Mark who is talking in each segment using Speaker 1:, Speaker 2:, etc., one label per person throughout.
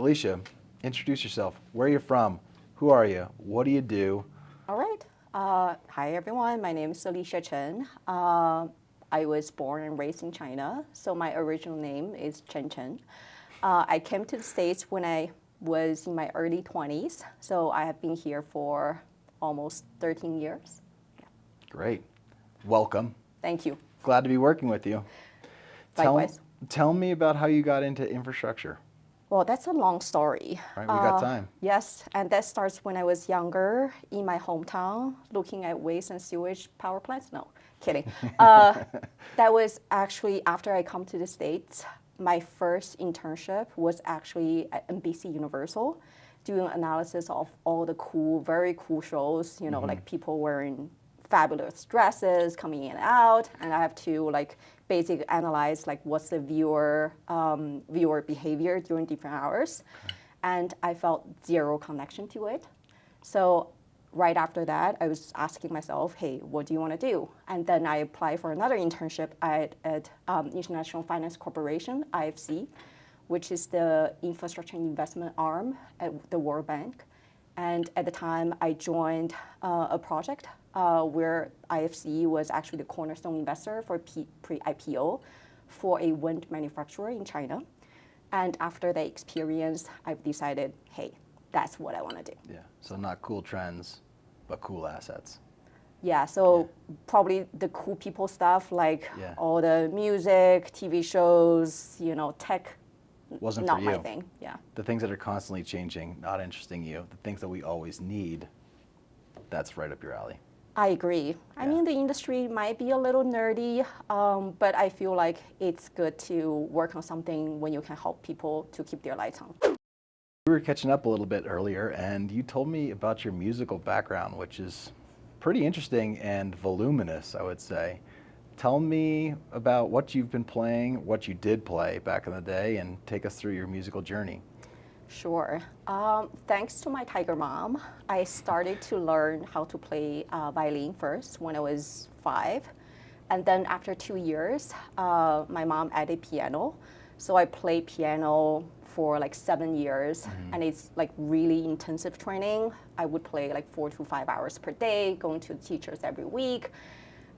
Speaker 1: Alicia, introduce yourself. Where are you from? Who are you? What do you do?
Speaker 2: All right. Hi, everyone. My name is Alicia Chen. I was born and raised in China, so my original name is Chen. I came to the States when I was in my early 20s, so I have been here for almost 13 years.
Speaker 1: Great. Welcome.
Speaker 2: Thank you.
Speaker 1: Glad to be working with you.
Speaker 2: Likewise.
Speaker 1: Tell me about how you got into infrastructure.
Speaker 2: Well, that's a long story.
Speaker 1: All right, we got time.
Speaker 2: Yes, and that starts when I was younger in my hometown, looking at waste and sewage power plants. No, kidding. That was actually after I come to the States. My first internship was actually at NBC Universal, doing analysis of all the cool, very cool shows. You know, like people wearing fabulous dresses coming in and out, and I have to basically analyze what's the viewer behavior during different hours. Okay. And I felt zero connection to it. So right after that, I was asking myself, hey, what do you want to do? And then I applied for another internship at International Finance Corporation, IFC, which is the infrastructure investment arm at the World Bank. And at the time, I joined a project where IFC was actually the cornerstone investor for pre-IPO for a wind manufacturer in China. And after that experience, I've decided, hey, that's what I want to do.
Speaker 1: Yeah, so not cool trends, but cool assets.
Speaker 2: Yeah, so probably the cool people stuff, all the music, TV shows, tech.
Speaker 1: Wasn't
Speaker 2: not
Speaker 1: for you.
Speaker 2: My thing. Yeah.
Speaker 1: The things that are constantly changing, not interesting you. The things that we always need, that's right up your alley.
Speaker 2: I agree. Yeah. I mean, the industry might be a little nerdy, but I feel like it's good to work on something when you can help people to keep their lights on.
Speaker 1: We were catching up a little bit earlier, and you told me about your musical background, which is pretty interesting and voluminous, I would say. Tell me about what you've been playing, what you did play back in the day, and take us through your musical journey.
Speaker 2: Sure. Thanks to my tiger mom, I started to learn how to play violin first when I was 5. And then after 2 years, my mom added piano. So I played piano for 7 years, and it's really intensive training. I would play 4 to 5 hours per day, going to the teachers every week.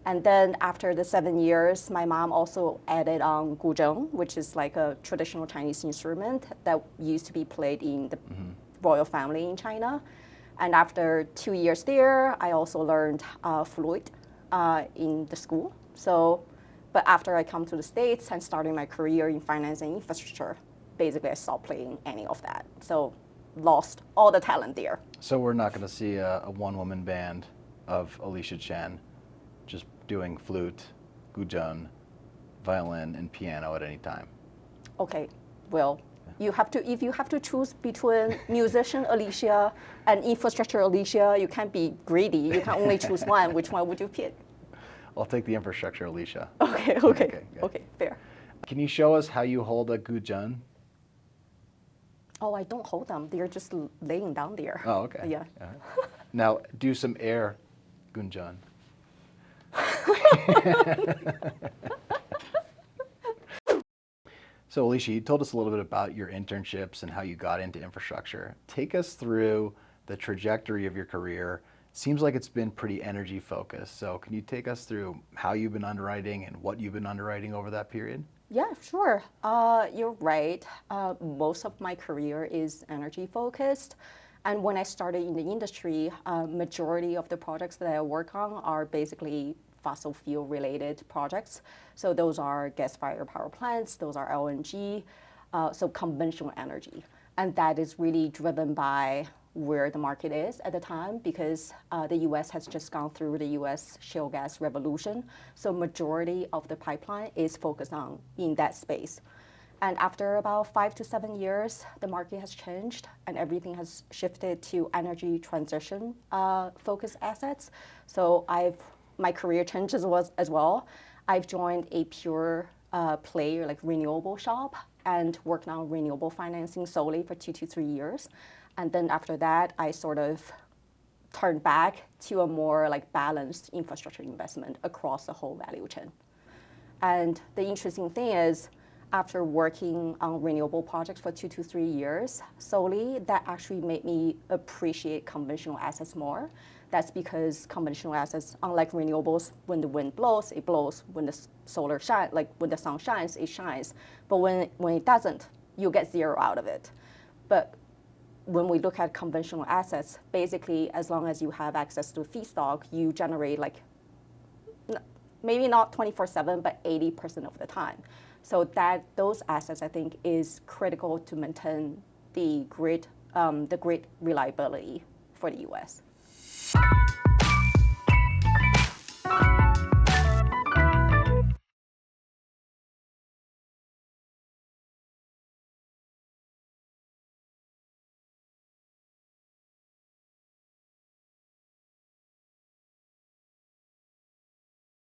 Speaker 2: And then after the 7 years, my mom also added on guzheng, which is a traditional Chinese instrument that used to be played in the royal family in China. And after 2 years there, I also learned flute in the school. But after I come to the States and starting my career in finance and infrastructure, basically I stopped playing any of that. So lost all the talent there.
Speaker 1: So we're not going to see a one-woman band of Alicia Chen just doing flute, guzheng, violin, and piano at any time.
Speaker 2: Okay, well, if you have to choose between musician Alicia and infrastructure Alicia, you can't be greedy. You can only choose one. Which one would you pick?
Speaker 1: I'll take the infrastructure Alicia.
Speaker 2: Okay, fair.
Speaker 1: Can you show us how you hold a guzheng?
Speaker 2: Oh, I don't hold them. They're just laying down there.
Speaker 1: Oh, okay.
Speaker 2: Yeah.
Speaker 1: Now, do some air guzheng. So Alicia, you told us a little bit about your internships and how you got into infrastructure. Take us through the trajectory of your career. Seems like it's been pretty energy focused. So can you take us through how you've been underwriting and what you've been underwriting over that period?
Speaker 2: Yeah, sure. You're right. Most of my career is energy focused. And when I started in the industry, majority of the projects that I work on are basically fossil fuel related projects. So those are gas-fired power plants, those are LNG, so conventional energy. And that is really driven by where the market is at the time, because the US has just gone through the US shale gas revolution. So majority of the pipeline is focused on in that space. And after about 5 to 7 years, the market has changed and everything has shifted to energy transition focused assets. So my career changes as well. I've joined a pure play renewable shop and worked on renewable financing solely for 2 to 3 years. And then after that, I sort of turned back to a more balanced infrastructure investment across the whole value chain. And the interesting thing is, after working on renewable projects for 2 to 3 years solely, that actually made me appreciate conventional assets more. That's because conventional assets, unlike renewables, when the wind blows, it blows. When the solar shines, like when the sun shines, it shines. But when it doesn't, you get zero out of it. But when we look at conventional assets, basically, as long as you have access to feedstock, you generate like maybe not 24/7, but 80% of the time. So those assets, I think, is critical to maintain the grid reliability for the U.S.